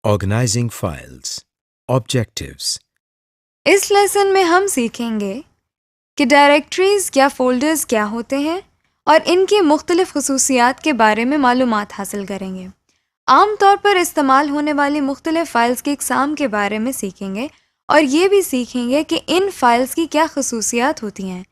Organizing files. Objectives. इस lesson में हम सीखेंगे कि डायरेक्टरीज या फोल्डर्स क्या होते हैं और इनकी मुख्तलिफ खसूसियात के बारे में मालूमात हासिल करेंगे। आम तौर पर इस्तेमाल होने वाली मुख्तलिफ फ़ाइल्स की इकसाम के बारे में सीखेंगे और ये भी सीखेंगे कि इन फ़ाइल्स की क्या खसूसियात होती हैं।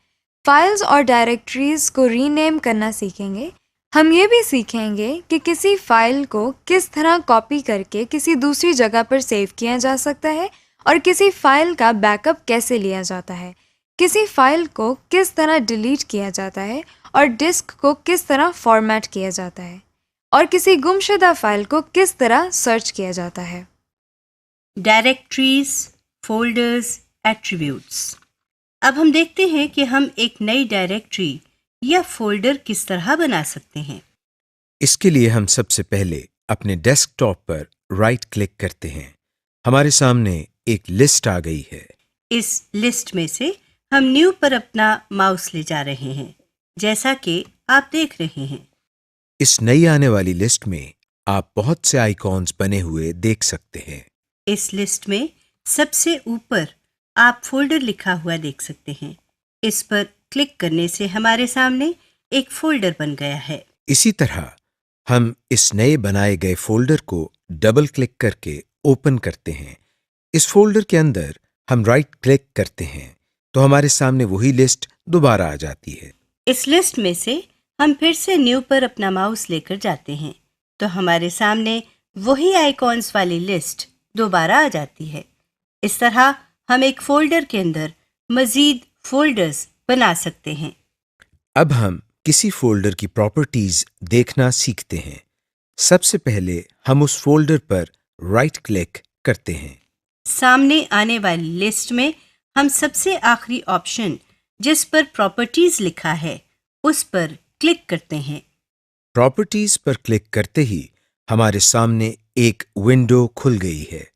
फ़ाइल्स और डायरेक्टरीज को रीनेम करना सीखेंगे। हम ये भी सीखेंगे कि किसी फ़ाइल को किस तरह कॉपी करके किसी दूसरी जगह पर सेव किया जा सकता है और किसी फ़ाइल का बैकअप कैसे लिया जाता है, किसी फ़ाइल को किस तरह डिलीट किया जाता है और डिस्क को किस तरह फॉर्मेट किया जाता है और किसी गुमशुदा फ़ाइल को किस तरह सर्च किया जाता है। Directories, folders, attributes. अब हम देखते हैं कि हम एक नई डायरेक्टरी या फोल्डर किस तरह बना सकते हैं। इसके लिए हम सबसे पहले अपने डेस्कटॉप पर राइट क्लिक करते हैं। हमारे सामने एक लिस्ट आ गई है। इस लिस्ट में से हम न्यू पर अपना माउस ले जा रहे हैं, जैसा कि आप देख रहे हैं। इस नई आने वाली लिस्ट में आप बहुत से आइकॉन्स बने हुए देख सकते हैं। इस लिस्ट में सबसे ऊपर आप फोल्डर लिखा हुआ देख सकते हैं। इस पर क्लिक करने से हमारे सामने एक फोल्डर बन गया है। इसी तरह हम इस नए बनाए गए फोल्डर को डबल क्लिक करके ओपन करते हैं। इस फोल्डर के अंदर हम राइट क्लिक करते हैं तो हमारे सामने वही लिस्ट दोबारा आ जाती है। इस लिस्ट में से हम फिर से न्यू पर अपना माउस लेकर जाते हैं तो हमारे सामने वही आइकॉन्स वाली लिस्ट दोबारा आ जाती है। इस तरह हम एक फोल्डर के अंदर मजीद फोल्डर्स बना सकते हैं। अब हम किसी फोल्डर की प्रॉपर्टीज देखना सीखते हैं। सबसे पहले हम उस फोल्डर पर राइट क्लिक करते हैं। सामने आने वाली लिस्ट में हम सबसे आखिरी ऑप्शन जिस पर प्रॉपर्टीज लिखा है उस पर क्लिक करते हैं। प्रॉपर्टीज पर क्लिक करते ही हमारे सामने एक विंडो खुल गई है।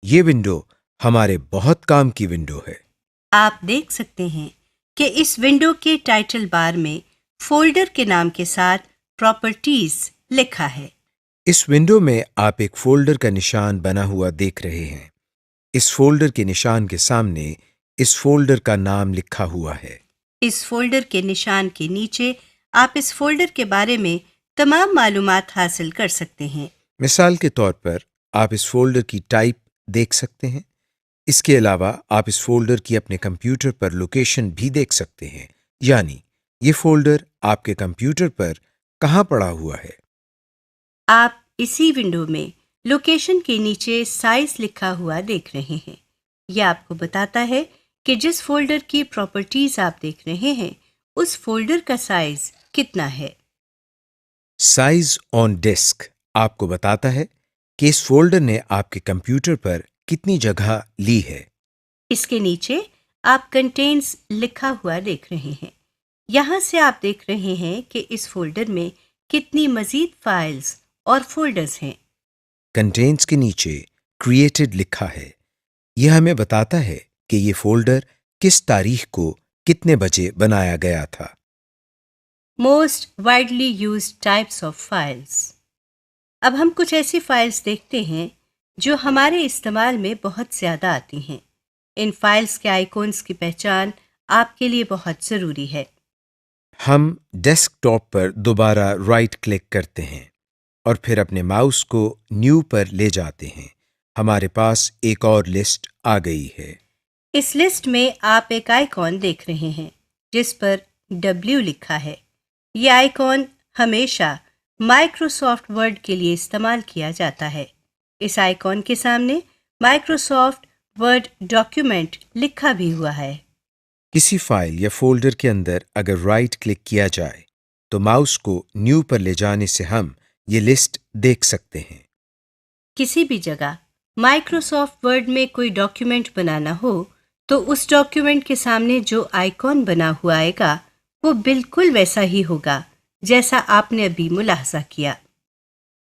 ये विंडो हमारे बहुत काम की विंडो है। आप देख सकते हैं कि इस विंडो के टाइटल बार में फोल्डर के नाम के साथ प्रॉपर्टीज लिखा है। इस विंडो में आप एक फोल्डर का निशान बना हुआ देख रहे हैं। इस फोल्डर के निशान के सामने इस फोल्डर का नाम लिखा हुआ है। इस फोल्डर के निशान के नीचे आप इस फोल्डर के बारे में तमाम मालूमात हासिल कर सकते हैं। मिसाल के तौर पर आप इस फोल्डर की टाइप देख सकते हैं। इसके अलावा आप इस फोल्डर की अपने कंप्यूटर पर लोकेशन भी देख सकते हैं, यानी ये फोल्डर आपके कंप्यूटर पर कहाँ पड़ा हुआ है। आप इसी विंडो में लोकेशन के नीचे साइज लिखा हुआ देख रहे हैं। यह आपको बताता है कि जिस फोल्डर की प्रॉपर्टीज आप देख रहे हैं उस फोल्डर का साइज कितना है। साइज ऑन डिस्क आपको बताता है कि इस फोल्डर ने आपके कंप्यूटर पर कितनी जगह ली है। इसके नीचे आप कंटेन्स लिखा हुआ देख रहे हैं। यहाँ से आप देख रहे हैं कि इस फोल्डर में कितनी मजीद फाइल्स और फोल्डर्स हैं। कंटेन्स के नीचे क्रिएटेड लिखा है। यह हमें बताता है कि ये फोल्डर किस तारीख को कितने बजे बनाया गया था। Most widely used types of files. अब हम कुछ ऐसी फाइल्स देखते हैं जो हमारे इस्तेमाल में बहुत ज़्यादा आती हैं। इन फाइल्स के आइकॉन्स की पहचान आपके लिए बहुत ज़रूरी है। हम डेस्कटॉप पर दोबारा राइट क्लिक करते हैं और फिर अपने माउस को न्यू पर ले जाते हैं। हमारे पास एक और लिस्ट आ गई है। इस लिस्ट में आप एक आइकॉन देख रहे हैं जिस पर W लिखा है। यह आइकॉन हमेशा माइक्रोसॉफ्ट वर्ड के लिए इस्तेमाल किया जाता है। इस आइकॉन के सामने माइक्रोसॉफ्ट वर्ड डॉक्यूमेंट लिखा भी हुआ है। किसी फाइल या फोल्डर के अंदर अगर राइट क्लिक किया जाए तो माउस को न्यू पर ले जाने से हम ये लिस्ट देख सकते हैं। किसी भी जगह माइक्रोसॉफ्ट वर्ड में कोई डॉक्यूमेंट बनाना हो तो उस डॉक्यूमेंट के सामने जो आइकॉन बना हुआ आएगा वो बिल्कुल वैसा ही होगा जैसा आपने अभी मुलाहजा किया।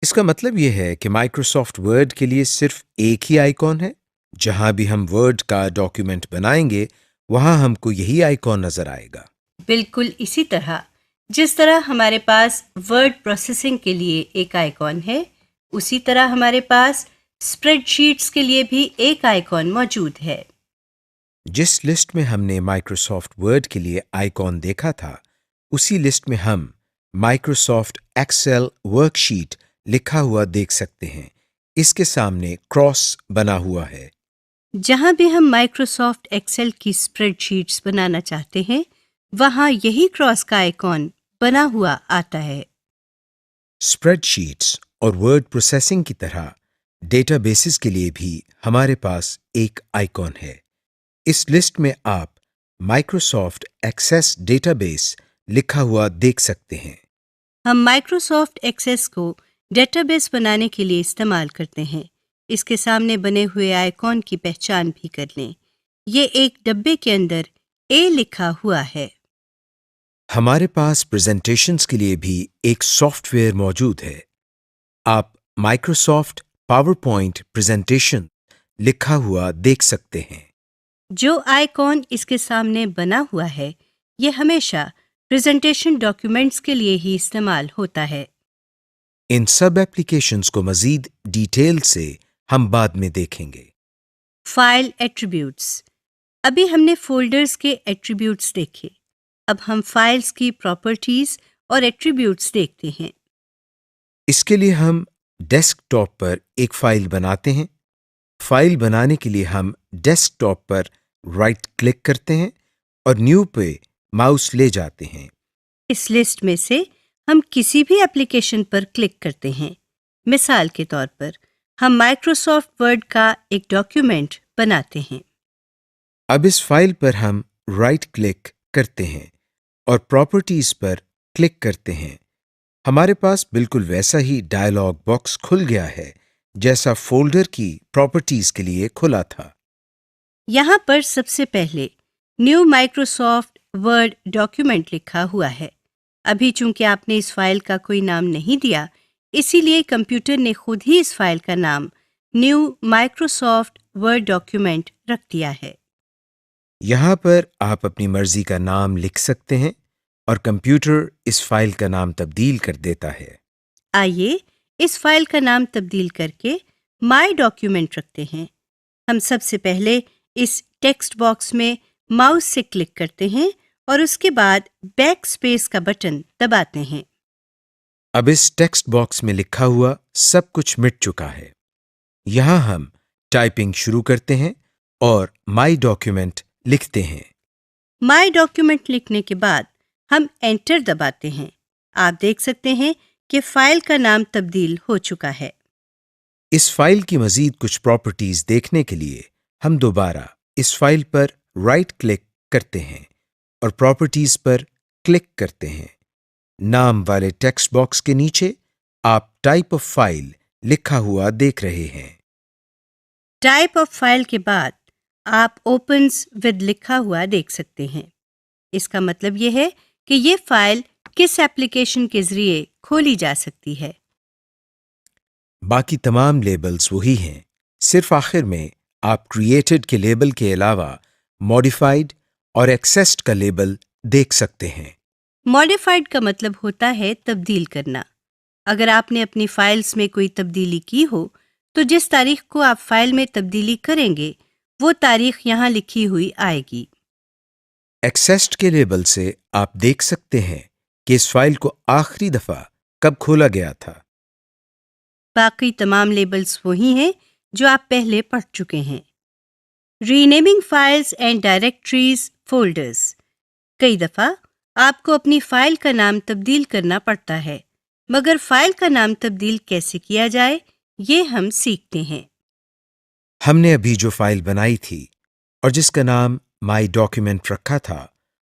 इसका मतलब यह है कि माइक्रोसॉफ्ट वर्ड के लिए सिर्फ एक ही आइकॉन है। जहां भी हम वर्ड का डॉक्यूमेंट बनाएंगे वहां हमको यही आइकॉन नजर आएगा। बिल्कुल इसी तरह जिस तरह हमारे पास वर्ड प्रोसेसिंग के लिए एक आइकॉन है, उसी तरह हमारे पास स्प्रेडशीट्स के लिए भी एक आइकॉन मौजूद है। जिस लिस्ट में हमने माइक्रोसॉफ्ट वर्ड के लिए आइकॉन देखा था, उसी लिस्ट में हम माइक्रोसॉफ्ट एक्सेल वर्कशीट लिखा हुआ देख सकते हैं। इसके सामने क्रॉस बना हुआ है। जहां भी हम माइक्रोसॉफ्ट एक्सेल की स्प्रेडशीट्स बनाना चाहते हैं, वहां यही क्रॉस का आइकॉन बना हुआ आता है। स्प्रेडशीट्स और वर्ड प्रोसेसिंग की तरह डेटाबेसेस के लिए भी हमारे पास एक आइकॉन है। इस लिस्ट में आप माइक्रोसॉफ्ट एक्सेस डेटाबेस लिखा हुआ देख सकते हैं। हम माइक्रोसॉफ्ट एक्सेस को डेटाबेस बनाने के लिए इस्तेमाल करते हैं। इसके सामने बने हुए आइकॉन की पहचान भी कर लें। ये एक डब्बे के अंदर ए लिखा हुआ है। हमारे पास प्रेजेंटेशंस के लिए भी एक सॉफ्टवेयर मौजूद है। आप माइक्रोसॉफ्ट पावरपॉइंट प्रेजेंटेशन लिखा हुआ देख सकते हैं। जो आइकॉन इसके सामने बना हुआ है, ये हमेशा प्रेजेंटेशन डॉक्यूमेंट्स के लिए ही इस्तेमाल होता है। इन सब एप्लीकेशंस को मजीद डिटेल से हम बाद में देखेंगे। File attributes. अभी हमने फोल्डर्स के एट्रीब्यूट्स देखे। अब हम फाइल्स की प्रॉपर्टीज और एट्रीब्यूट्स देखते हैं। इसके लिए हम डेस्कटॉप पर एक फाइल बनाते हैं। फाइल बनाने के लिए हम डेस्कटॉप पर राइट क्लिक करते हैं और न्यू पे माउस ले जाते हैं। इस लिस्ट में से हम किसी भी एप्लीकेशन पर क्लिक करते हैं। मिसाल के तौर पर हम माइक्रोसॉफ्ट वर्ड का एक डॉक्यूमेंट बनाते हैं। अब इस फाइल पर हम राइट क्लिक करते हैं और प्रॉपर्टीज पर क्लिक करते हैं। हमारे पास बिल्कुल वैसा ही डायलॉग बॉक्स खुल गया है जैसा फोल्डर की प्रॉपर्टीज के लिए खुला था। यहाँ पर सबसे पहले न्यू माइक्रोसॉफ्ट वर्ड डॉक्यूमेंट लिखा हुआ है। अभी चूंकि आपने इस फाइल का कोई नाम नहीं दिया, इसीलिए कंप्यूटर ने खुद ही इस फाइल का नाम न्यू माइक्रोसॉफ्ट वर्ड डॉक्यूमेंट रख दिया है। यहाँ पर आप अपनी मर्जी का नाम लिख सकते हैं और कंप्यूटर इस फाइल का नाम तब्दील कर देता है। आइए इस फाइल का नाम तब्दील करके माय डॉक्यूमेंट रखते हैं। हम सबसे पहले इस टेक्स्ट बॉक्स में माउस से क्लिक करते हैं और उसके बाद बैक स्पेस का बटन दबाते हैं। अब इस टेक्स्ट बॉक्स में लिखा हुआ सब कुछ मिट चुका है। यहाँ हम टाइपिंग शुरू करते हैं और माय डॉक्यूमेंट लिखते हैं। माय डॉक्यूमेंट लिखने के बाद हम एंटर दबाते हैं। आप देख सकते हैं कि फाइल का नाम तब्दील हो चुका है। इस फाइल की मजीद कुछ प्रॉपर्टीज देखने के लिए हम दोबारा इस फाइल पर राइट क्लिक करते हैं और प्रॉपर्टीज पर क्लिक करते हैं। नाम वाले टेक्स्ट बॉक्स के नीचे आप टाइप ऑफ फाइल लिखा हुआ देख रहे हैं। टाइप ऑफ फाइल के बाद आप ओपन्स विद लिखा हुआ देख सकते हैं। इसका मतलब यह है कि ये फाइल किस एप्लीकेशन के जरिए खोली जा सकती है। बाकी तमाम लेबल्स वही हैं, सिर्फ आखिर में आप क्रिएटेड के लेबल के अलावा मॉडिफाइड और एक्सेस्ड का लेबल देख सकते हैं। मॉडिफाइड का मतलब होता है तब्दील करना। अगर आपने अपनी फाइल्स में कोई तब्दीली की हो, तो जिस तारीख को आप फाइल में तब्दीली करेंगे, वो तारीख यहाँ लिखी हुई आएगी। एक्सेस्ड के लेबल से आप देख सकते हैं कि इस फाइल को आखिरी दफा कब खोला गया था। बाकी तमाम लेबल्स वही हैं जो आप पहले पढ़ चुके हैं। Renaming files and directories folders. कई दफ़ा आपको अपनी फाइल का नाम तब्दील करना पड़ता है, मगर फाइल का नाम तब्दील कैसे किया जाए, ये हम सीखते हैं। हमने अभी जो फाइल बनाई थी और जिसका नाम माय डॉक्यूमेंट रखा था,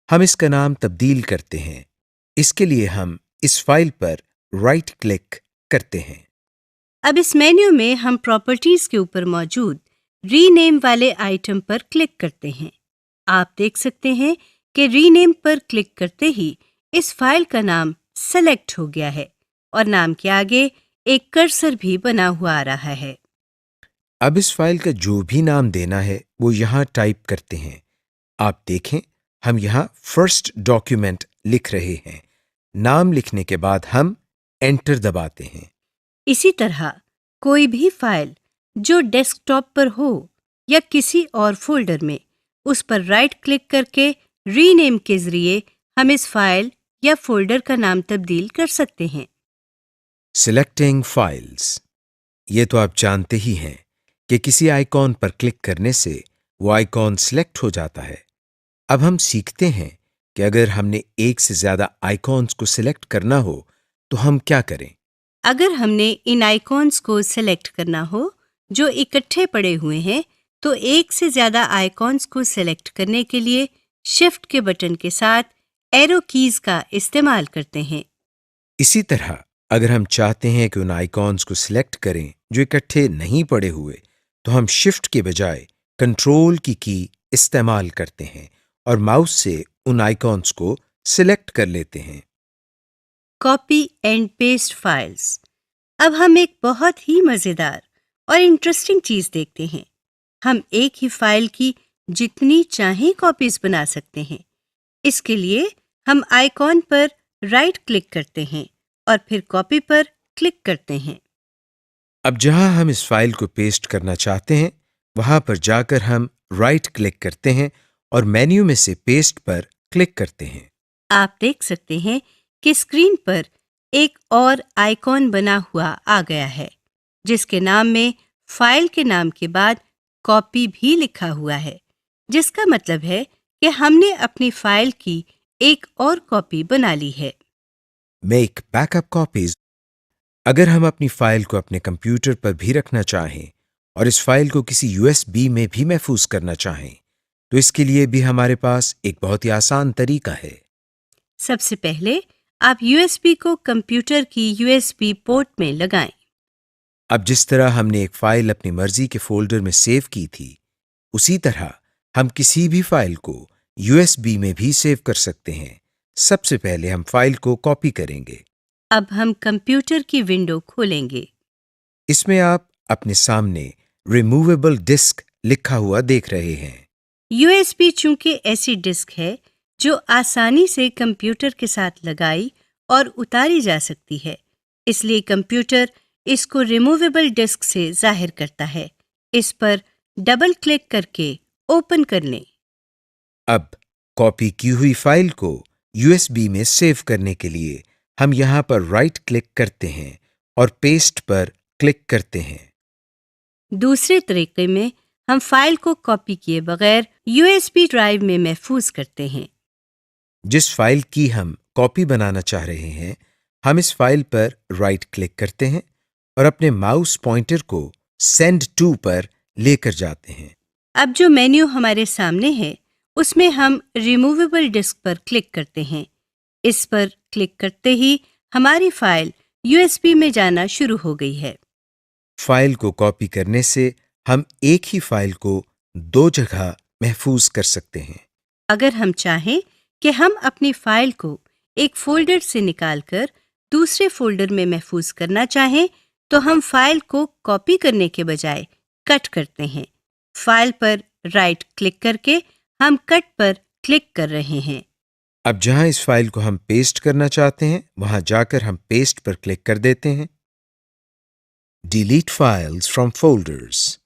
हम इसका नाम तब्दील करते हैं। इसके लिए हम इस फाइल पर राइट क्लिक करते हैं। अब इस मेन्यू में हम प्रॉपर्टीज के ऊपर मौजूद रीनेम वाले आइटम पर क्लिक करते हैं। आप देख सकते हैं कि रीनेम पर क्लिक करते ही इस फाइल का नाम सेलेक्ट हो गया है और नाम के आगे एक कर्सर भी बना हुआ आ रहा है। अब इस फाइल का जो भी नाम देना है वो यहाँ टाइप करते हैं। आप देखें, हम यहाँ फर्स्ट डॉक्यूमेंट लिख रहे हैं। नाम लिखने के बाद हम एंटर दबाते हैं। इसी तरह कोई भी फाइल जो डेस्कटॉप पर हो या किसी और फोल्डर में, उस पर राइट क्लिक करके रीनेम के जरिए हम इस फाइल या फोल्डर का नाम तब्दील कर सकते हैं। Selecting files. ये तो आप जानते ही हैं कि किसी आइकॉन पर क्लिक करने से वो आइकॉन सिलेक्ट हो जाता है। अब हम सीखते हैं कि अगर हमने एक से ज्यादा आइकॉन्स को सिलेक्ट करना हो तो हम क्या करें। अगर हमने इन आइकॉन्स को सेलेक्ट करना हो जो इकट्ठे पड़े हुए हैं, तो एक से ज्यादा आइकॉन्स को सेलेक्ट करने के लिए शिफ्ट के बटन के साथ एरो कीज का इस्तेमाल करते हैं। इसी तरह अगर हम चाहते हैं कि उन आइकॉन्स को सिलेक्ट करें जो इकट्ठे नहीं पड़े हुए, तो हम शिफ्ट के बजाय कंट्रोल की इस्तेमाल करते हैं और माउस से उन आइकॉन्स को सिलेक्ट कर लेते हैं। Copy and paste files. अब हम एक बहुत ही मजेदार और इंटरेस्टिंग चीज देखते हैं। हम एक ही फाइल की जितनी चाहें कॉपीज बना सकते हैं। इसके लिए हम आइकॉन पर राइट क्लिक करते हैं और फिर कॉपी पर क्लिक करते हैं। अब जहां हम इस फाइल को पेस्ट करना चाहते हैं, वहां पर जाकर हम राइट क्लिक करते हैं और मेन्यू में से पेस्ट पर क्लिक करते हैं। आप देख सकते हैं कि स्क्रीन पर एक और आइकॉन बना हुआ आ गया है, जिसके नाम में फाइल के नाम के बाद कॉपी भी लिखा हुआ है, जिसका मतलब है कि हमने अपनी फाइल की एक और कॉपी बना ली है। Make backup copies. अगर हम अपनी फाइल को अपने कंप्यूटर पर भी रखना चाहें और इस फाइल को किसी USB में भी महफूज करना चाहें, तो इसके लिए भी हमारे पास एक बहुत ही आसान तरीका है। सबसे पहले आप USB को कंप्यूटर की USB पोर्ट में लगाएं। अब जिस तरह हमने एक फाइल अपनी मर्जी के फोल्डर में सेव की थी, उसी तरह हम किसी भी फाइल को USB में भी सेव कर सकते हैं। सबसे पहले हम फाइल को कॉपी करेंगे। अब हम कंप्यूटर की विंडो खोलेंगे। इसमें आप अपने सामने रिमूवेबल डिस्क लिखा हुआ देख रहे हैं। USB चूंकि ऐसी डिस्क है जो आसानी से कंप्यूटर के साथ लगाई और उतारी जा सकती है, इसलिए कंप्यूटर इसको रिमूवेबल डिस्क से जाहिर करता है। इस पर डबल क्लिक करके ओपन कर लें। अब कॉपी की हुई फाइल को USB में सेव करने के लिए हम यहां पर राइट क्लिक करते हैं और पेस्ट पर क्लिक करते हैं। दूसरे तरीके में हम फाइल को कॉपी किए बगैर USB ड्राइव में महफूज करते हैं। जिस फाइल की हम कॉपी बनाना चाह रहे हैं, हम इस फाइल पर राइट क्लिक करते हैं और अपने माउस पॉइंटर को सेंड टू पर लेकर जाते हैं। अब जो मेन्यू हमारे सामने है, उसमें हम रिमूवेबल डिस्क पर क्लिक करते हैं। इस पर क्लिक करते ही हमारी फाइल USB में जाना शुरू हो गई है। फाइल को कॉपी करने से हम एक ही फाइल को दो जगह महफूज कर सकते हैं। अगर हम चाहें कि हम अपनी फाइल को एक फोल्डर से निकालकर दूसरे फोल्डर में महफूज करना चाहें, तो हम फाइल को कॉपी करने के बजाय कट करते हैं। फाइल पर राइट क्लिक करके हम कट पर क्लिक कर रहे हैं। अब जहां इस फाइल को हम पेस्ट करना चाहते हैं, वहां जाकर हम पेस्ट पर क्लिक कर देते हैं। Delete files from folders.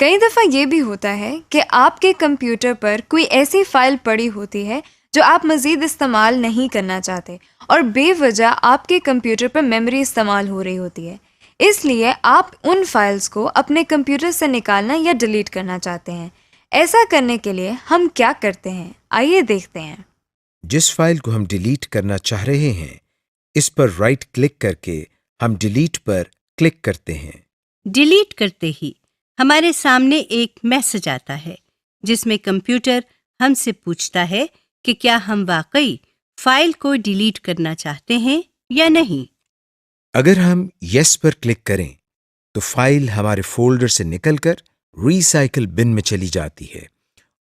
कई दफ़ा ये भी होता है कि आपके कंप्यूटर पर कोई ऐसी फ़ाइल पड़ी होती है जो आप मज़ीद इस्तेमाल नहीं करना चाहते और बेवजह आपके कंप्यूटर पर मेमोरी इस्तेमाल हो रही होती है। इसलिए आप उन फाइल्स को अपने कंप्यूटर से निकालना या डिलीट करना चाहते हैं। ऐसा करने के लिए हम क्या करते हैं, आइए देखते हैं। जिस फाइल को हम डिलीट करना चाह रहे हैं, इस पर राइट क्लिक करके हम डिलीट पर क्लिक करते हैं। डिलीट करते ही हमारे सामने एक मैसेज आता है, जिसमें कंप्यूटर हमसे पूछता है कि क्या हम वाकई फाइल को डिलीट करना चाहते हैं या नहीं। अगर हम यस पर क्लिक करें, तो फाइल हमारे फोल्डर से निकलकर रिसाइकिल बिन में चली जाती है,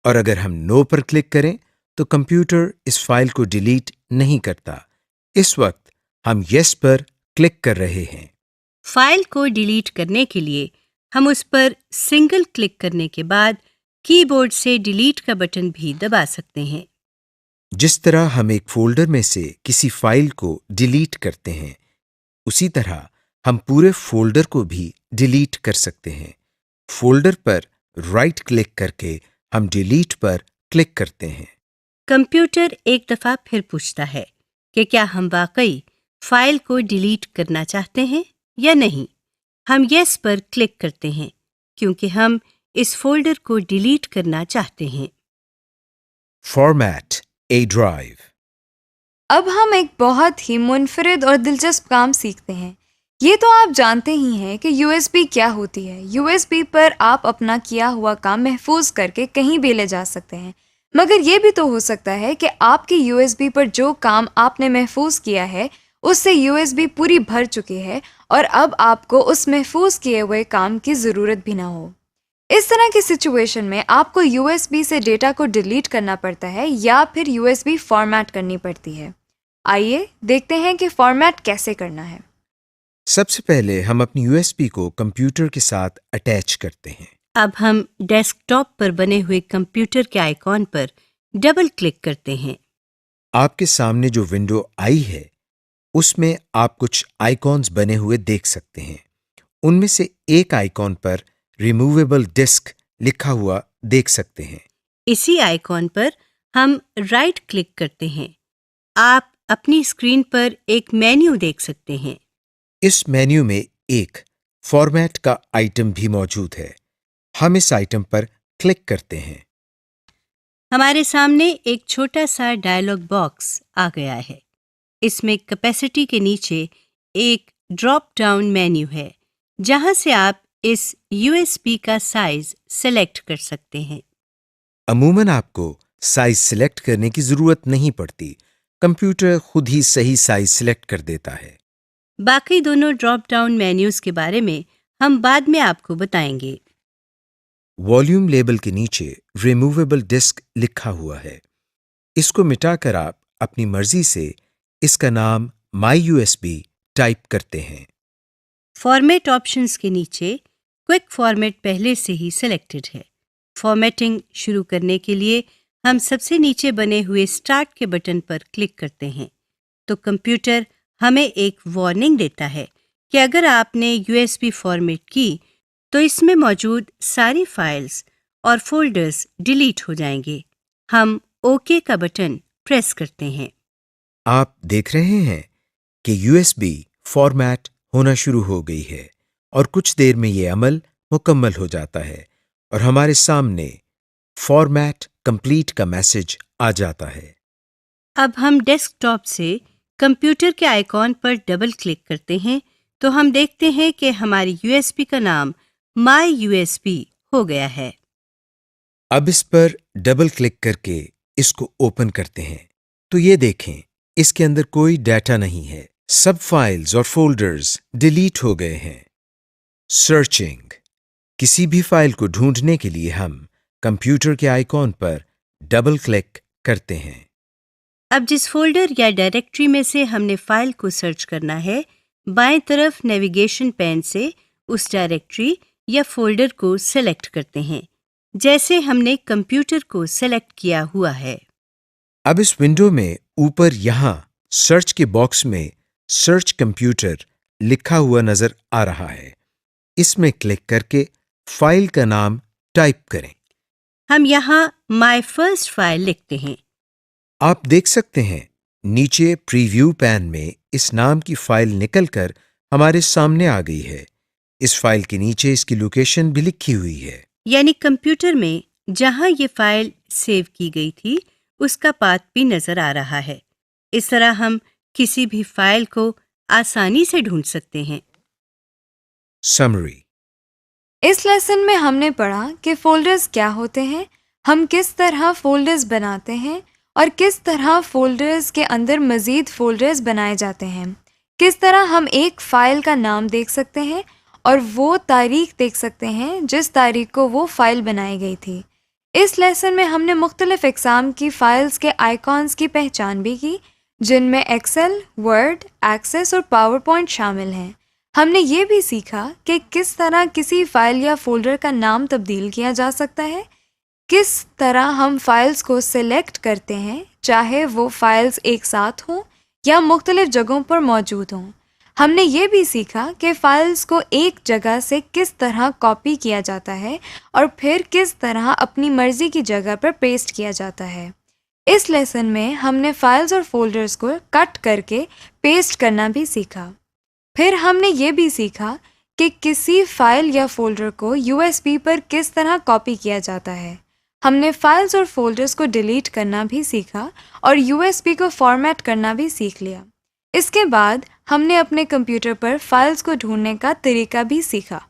और अगर हम नो पर क्लिक करें, तो कंप्यूटर इस फाइल को डिलीट नहीं करता। इस वक्त हम यस पर क्लिक कर रहे हैं। फाइल को डिलीट करने के लिए हम उस पर सिंगल क्लिक करने के बाद कीबोर्ड से डिलीट का बटन भी दबा सकते हैं। जिस तरह हम एक फोल्डर में से किसी फाइल को डिलीट करते हैं, उसी तरह हम पूरे फोल्डर को भी डिलीट कर सकते हैं। फोल्डर पर राइट क्लिक करके हम डिलीट पर क्लिक करते हैं। कंप्यूटर एक दफा फिर पूछता है कि क्या हम वाकई फाइल को डिलीट करना चाहते हैं या नहीं। हम यस पर क्लिक करते हैं क्योंकि हम इस फोल्डर को डिलीट करना चाहते हैं। फॉर्मेट ए ड्राइव। अब हम एक बहुत ही मुनफरिद और दिलचस्प काम सीखते हैं। ये तो आप जानते ही हैं कि USB क्या होती है। USB पर आप अपना किया हुआ काम महफूज करके कहीं भी ले जा सकते हैं। मगर ये भी तो हो सकता है कि आपकी USB पर जो काम आपने महफूज किया है उससे USB पूरी भर चुकी है और अब आपको उस महफूज किए हुए काम की ज़रूरत भी ना हो। इस तरह की सिचुएशन में आपको USB से डेटा को डिलीट करना पड़ता है या फिर USB फॉर्मेट करनी पड़ती है। आइए देखते हैं कि फॉर्मेट कैसे करना है। सबसे पहले हम अपनी USB को कंप्यूटर के साथ अटैच करते हैं। अब हम डेस्कटॉप पर बने हुए कंप्यूटर के आइकॉन पर डबल क्लिक करते हैं। आपके सामने जो विंडो आई है उसमें आप कुछ आइकॉन्स बने हुए देख सकते हैं। उनमें से एक आइकॉन पर रिमूवेबल डिस्क लिखा हुआ देख सकते हैं। इसी आइकॉन पर हम राइट क्लिक करते हैं। आप अपनी स्क्रीन पर एक मेन्यू देख सकते हैं। इस मेन्यू में एक फॉर्मेट का आइटम भी मौजूद है। हम इस आइटम पर क्लिक करते हैं। हमारे सामने एक छोटा सा डायलॉग बॉक्स आ गया है। इसमें कैपेसिटी के नीचे एक ड्रॉप डाउन मेन्यू है जहां से आप इस USB का साइज सेलेक्ट कर सकते हैं। अमूमन आपको साइज सिलेक्ट करने की जरूरत नहीं पड़ती। कंप्यूटर खुद ही सही साइज सिलेक्ट कर देता है। बाकी दोनों ड्रॉप डाउन मेन्यूज के बारे में हम बाद में आपको बताएंगे। वॉल्यूम लेबल के नीचे रिमूवेबल डिस्क लिखा हुआ है। इसको मिटाकर आप अपनी मर्जी से इसका नाम MyUSB टाइप करते हैं। फॉर्मेट ऑप्शंस के नीचे क्विक फॉर्मेट पहले से ही सिलेक्टेड है। फॉर्मेटिंग शुरू करने के लिए हम सबसे नीचे बने हुए स्टार्ट के बटन पर क्लिक करते हैं तो कंप्यूटर हमें एक वार्निंग देता है कि अगर आपने USB फॉर्मेट की तो इसमें मौजूद सारी फाइल्स और फोल्डर्स डिलीट हो जाएंगे। हम ओके का बटन प्रेस करते हैं। आप देख रहे हैं कि USB फॉर्मेट होना शुरू हो गई है और कुछ देर में ये अमल मुकम्मल हो जाता है और हमारे सामने फॉर्मेट कंप्लीट का मैसेज आ जाता है। अब हम डेस्कटॉप से कंप्यूटर के आइकॉन पर डबल क्लिक करते हैं तो हम देखते हैं कि हमारी USB का नाम MyUSB हो गया है। अब इस पर डबल क्लिक करके इसको ओपन करते हैं तो ये देखें इसके अंदर कोई डाटा नहीं है। सब फाइल्स और फोल्डर्स डिलीट हो गए हैं। सर्चिंग। किसी भी फाइल को ढूंढने के लिए हम कंप्यूटर के आइकॉन पर डबल क्लिक करते हैं। अब जिस फोल्डर या डायरेक्टरी में से हमने फाइल को सर्च करना है, बाएं तरफ नेविगेशन पैन से उस डायरेक्टरी या फोल्डर को सेलेक्ट करते हैं जैसे हमने कंप्यूटर को सेलेक्ट किया हुआ है। अब इस विंडो में ऊपर यहां सर्च के बॉक्स में सर्च कंप्यूटर लिखा हुआ नजर आ रहा है। इसमें क्लिक करके फाइल का नाम टाइप करें। हम यहाँ माय फर्स्ट फाइल लिखते हैं। आप देख सकते हैं नीचे प्रीव्यू पैन में इस नाम की फाइल निकलकर हमारे सामने आ गई है। इस फाइल के नीचे इसकी लोकेशन भी लिखी हुई है। यानी कंप्यूटर में जहाँ ये फाइल सेव की गई थी उसका पाथ भी नजर आ रहा है। इस तरह हम किसी भी फाइल को आसानी से ढूंढ सकते हैं। समरी। इस लेसन में हमने पढ़ा कि फोल्डर्स क्या होते हैं, हम किस तरह फोल्डर्स बनाते हैं और किस तरह फोल्डर्स के अंदर मज़ीद फोल्डर्स बनाए जाते हैं, किस तरह हम एक फ़ाइल का नाम देख सकते हैं और वो तारीख देख सकते हैं जिस तारीख को वो फ़ाइल बनाई गई थी। इस लेसन में हमने मुख्तलिफ़ इक़साम की फ़ाइल्स के आइकॉन्स की पहचान भी की जिनमें एक्सेल, वर्ड, एक्सेस और पावर पॉइंट शामिल हैं। हमने ये भी सीखा कि किस तरह किसी फ़ाइल या फ़ोल्डर का नाम तब्दील किया जा सकता है, किस तरह हम फाइल्स को सिलेक्ट करते हैं चाहे वो फाइल्स एक साथ हों या मुख्तलिफ जगहों पर मौजूद हों। हमने ये भी सीखा कि फाइल्स को एक जगह से किस तरह कॉपी किया जाता है और फिर किस तरह अपनी मर्जी की जगह पर पेस्ट किया जाता है। इस लेसन में हमने फाइल्स और फोल्डर्स को कट करके पेस्ट करना भी सीखा। फिर हमने ये भी सीखा कि किसी फाइल या फोल्डर को USB पर किस तरह कॉपी किया जाता है। हमने फाइल्स और फोल्डर्स को डिलीट करना भी सीखा और USB को फॉर्मेट करना भी सीख लिया। इसके बाद हमने अपने कंप्यूटर पर फाइल्स को ढूंढने का तरीका भी सीखा।